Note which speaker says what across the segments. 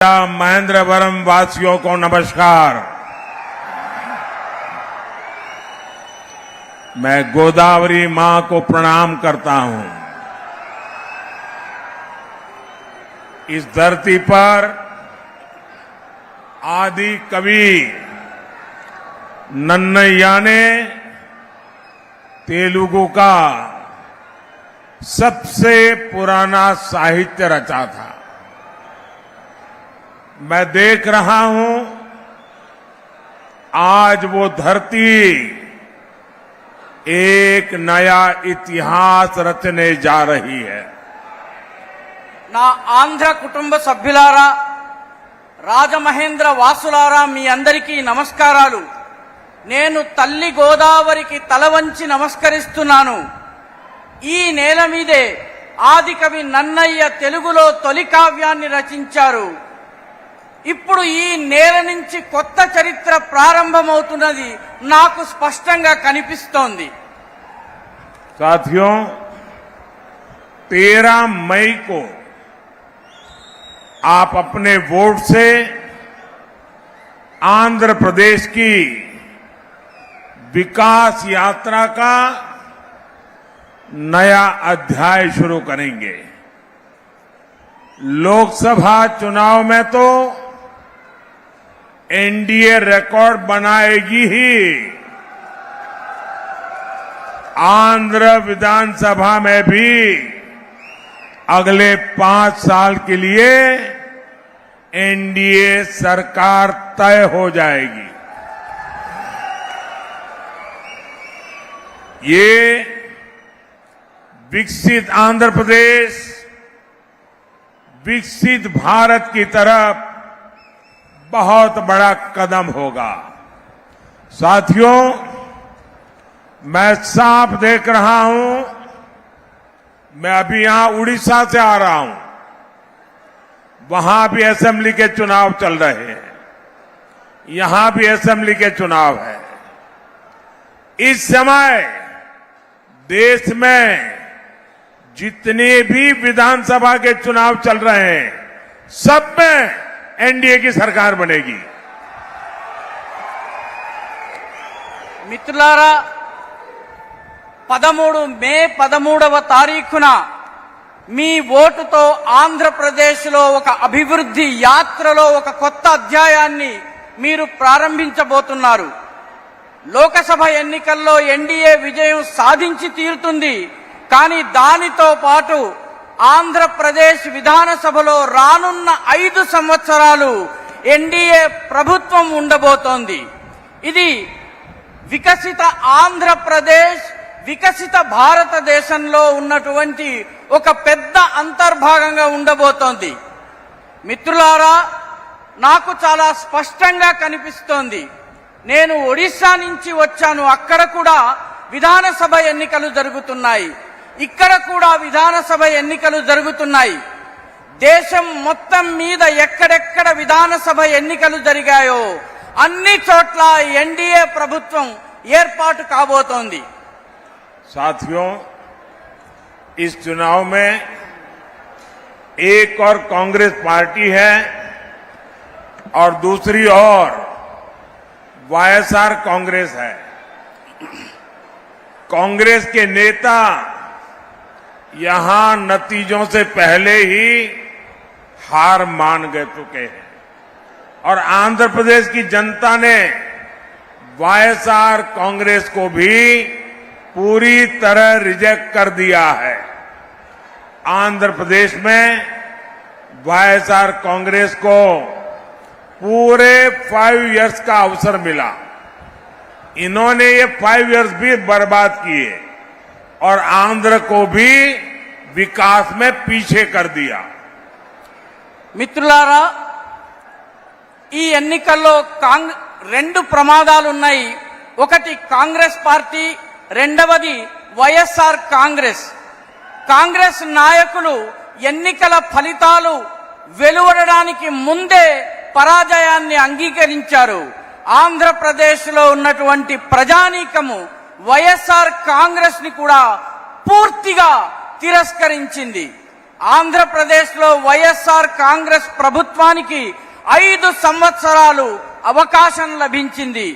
Speaker 1: महेंद्रवरम वासियों को नमस्कार। मैं गोदावरी मां को प्रणाम करता हूं। इस धरती पर आदि कवि नन्नय्या ने तेलुगु का सबसे पुराना साहित्य रचा था। मैं देख रहा हूं आज वो धरती एक नया इतिहास रचने जा रही है।
Speaker 2: నా ఆంధ్ర కుటుంబ సభ్యులారా, రాజమహేంద్ర వాసులారా, మీ అందరికీ నమస్కారాలు. నేను తల్లి గోదావరికి తల వంచి నమస్కరిస్తున్నాను. ఈ నేల మీదే ఆదికవి నన్నయ్య తెలుగులో తొలి కావ్యాన్ని రచించారు. ఇప్పుడు ఈ నేల నుంచి కొత్త చరిత్ర ప్రారంభమవుతున్నది నాకు స్పష్టంగా కనిపిస్తోంది.
Speaker 1: साथियों, 13 मई को आप अपने वोट से आंध्र प्रदेश की विकास यात्रा का नया अध्याय शुरू करेंगे। लोकसभा चुनाव में तो एनडीए रिकॉर्ड बनाएगी ही, आंध्र विधानसभा में भी अगले 5 साल के लिए एनडीए सरकार तय हो जाएगी। ये विकसित आंध्र प्रदेश, विकसित भारत की तरफ बहुत बड़ा कदम होगा। साथियों, मैं साफ देख रहा हूं, मैं अभी यहां उड़ीसा से आ रहा हूं, वहां भी असेंबली के चुनाव चल रहे हैं, यहां भी असेंबली के चुनाव है। इस समय देश में जितने भी विधानसभा के चुनाव चल रहे हैं, सब में एनडीए की सरकार बनेगी।
Speaker 2: మిత్రులారా, 13 మే 13వ తారీఖున మీ ఓటుతో ఆంధ్రప్రదేశ్లో ఒక అభివృద్ధి యాత్రలో ఒక కొత్త అధ్యాయాన్ని మీరు ప్రారంభించబోతున్నారు. లోకసభ ఎన్నికల్లో ఎన్డీఏ విజయం సాధించి తీరుతుంది. కానీ దానితో పాటు ఆంధ్రప్రదేశ్ విధానసభలో రానున్న 5 సంవత్సరాలు ఎన్డీఏ ప్రభుత్వం ఉండబోతోంది. ఇది వికసిత ఆంధ్రప్రదేశ్, వికసిత భారతదేశంలో ఉన్నటువంటి ఒక పెద్ద అంతర్భాగంగా ఉండబోతోంది. మిత్రులారా, నాకు చాలా స్పష్టంగా కనిపిస్తోంది. నేను ఒడిశా నుంచి వచ్చాను. అక్కడ కూడా విధానసభ ఎన్నికలు జరుగుతున్నాయి. ఇక్కడ కూడా విధానసభ ఎన్నికలు జరుగుతున్నాయి. దేశం మొత్తం మీద ఎక్కడెక్కడ విధానసభ ఎన్నికలు జరిగాయో అన్ని చోట్ల ఎన్డీఏ ప్రభుత్వం ఏర్పాటు కాబోతోంది.
Speaker 1: साथियों, इस चुनाव में एक और कांग्रेस पार्टी है और दूसरी ओर वाईएसआर कांग्रेस है। कांग्रेस के नेता यहां नतीजों से पहले ही हार मान गए चुके हैं और आंध्र प्रदेश की जनता ने वाईएसआर कांग्रेस को भी पूरी तरह रिजेक्ट कर दिया है। आंध्र प्रदेश में वाईएसआर कांग्रेस को पूरे 5 इयर्स का अवसर मिला। इन्होंने ये 5 इयर्स भी बर्बाद किए और आंध्र को भी विकास में पीछे कर दिया।
Speaker 2: మిత్రులారా, ఈ ఎన్నికల్లో 2 ప్రమాదాలున్నాయి. ఒకటి కాంగ్రెస్ పార్టీ, రెండవది వైఎస్ఆర్ కాంగ్రెస్. కాంగ్రెస్ నాయకులు ఎన్నికల ఫలితాలు వెలువడడానికి ముందే పరాజయాన్ని అంగీకరించారు. ఆంధ్రప్రదేశ్లో ఉన్నటువంటి ప్రజానీకము వైఎస్ఆర్ కాంగ్రెస్ ని కూడా పూర్తిగా తిరస్కరించింది. ఆంధ్రప్రదేశ్లో వైఎస్ఆర్ కాంగ్రెస్ ప్రభుత్వానికి 5 సంవత్సరాలు అవకాశం లభించింది.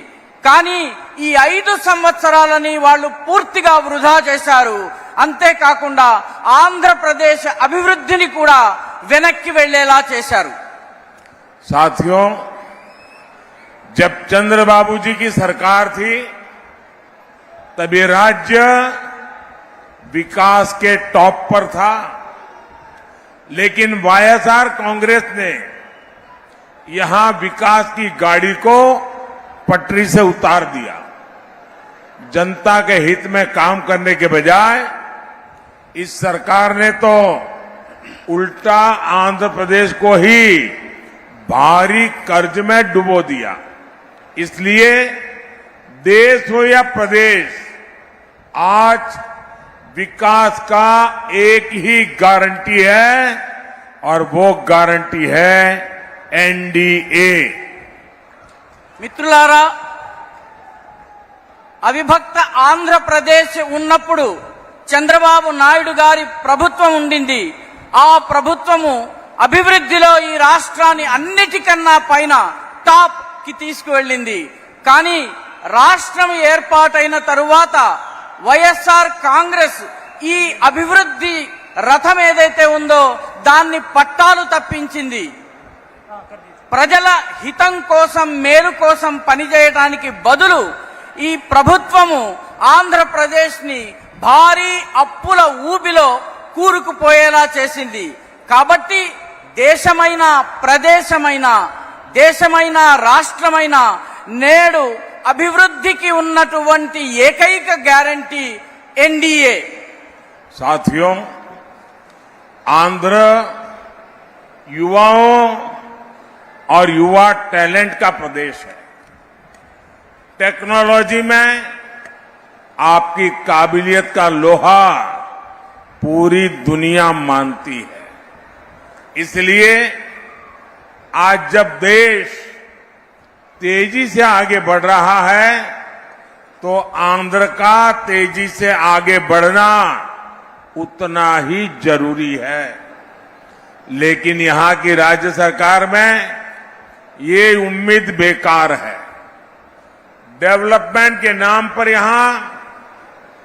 Speaker 2: కానీ ఈ 5 సంవత్సరాలని వాళ్ళు పూర్తిగా వృధా చేశారు. అంతేకాకుండా ఆంధ్రప్రదేశ్ అభివృద్ధిని కూడా వెనక్కి వెళ్లేలా చేశారు.
Speaker 1: साथियों, जब चंद्रबाबू जी की सरकार थी तब ये राज्य विकास के टॉप पर था, लेकिन वाईएसआर कांग्रेस ने यहां विकास की गाड़ी को पटरी से उतार दिया। जनता के हित में काम करने के बजाय इस सरकार ने तो उल्टा आंध्र प्रदेश को ही भारी कर्ज में डुबो दिया। इसलिए देश हो या प्रदेश, आज विकास का एक ही गारंटी है और वो गारंटी है एनडीए।
Speaker 2: మిత్రులారా, అవిభక్త ఆంధ్రప్రదేశ్ ఉన్నప్పుడు చంద్రబాబు నాయుడు గారి ప్రభుత్వం ఉండింది. ఆ ప్రభుత్వము అభివృద్ధిలో ఈ రాష్ట్రాన్ని అన్నిటికన్నా పైన టాప్ కి తీసుకువెళ్ళింది. కానీ రాష్ట్రం ఏర్పాటైన తరువాత వైఎస్ఆర్ కాంగ్రెస్ ఈ అభివృద్ధి రథం ఏదైతే ఉందో దాన్ని పట్టాలు తప్పించింది. ప్రజల హితం కోసం, మేలు కోసం పనిచేయడానికి బదులు ఈ ప్రభుత్వము ఆంధ్రప్రదేశ్ ని భారీ అప్పుల ఊబిలో కూరుకుపోయేలా చేసింది. కాబట్టి దేశమైన, ప్రదేశమైన, దేశమైన, రాష్ట్రమైన నేడు అభివృద్ధికి ఉన్నటువంటి ఏకైక గ్యారంటీ ఎన్డీఏ.
Speaker 1: साथियों, आंध्र युवाओं और युवा टैलेंट का प्रदेश है। टेक्नोलॉजी में आपकी काबिलियत का लोहा पूरी दुनिया मानती है। इसलिए आज जब देश तेजी से आगे बढ़ रहा है तो आंध्र का तेजी से आगे बढ़ना उतना ही जरूरी है। लेकिन यहां की राज्य सरकार में ये उम्मीद बेकार है। डेवलपमेंट के नाम पर यहां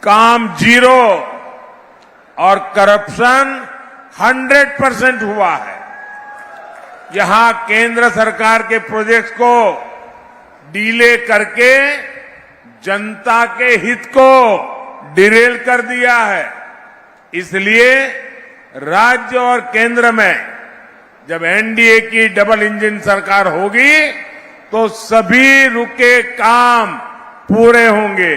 Speaker 1: काम 0 और करप्शन 100% हुआ है। यहां केंद्र सरकार के प्रोजेक्ट्स को डीले करके जनता के हित को डिरेल कर दिया है। इसलिए राज्य और केंद्र में जब एनडीए की डबल इंजन सरकार होगी तो सभी रुके काम पूरे होंगे।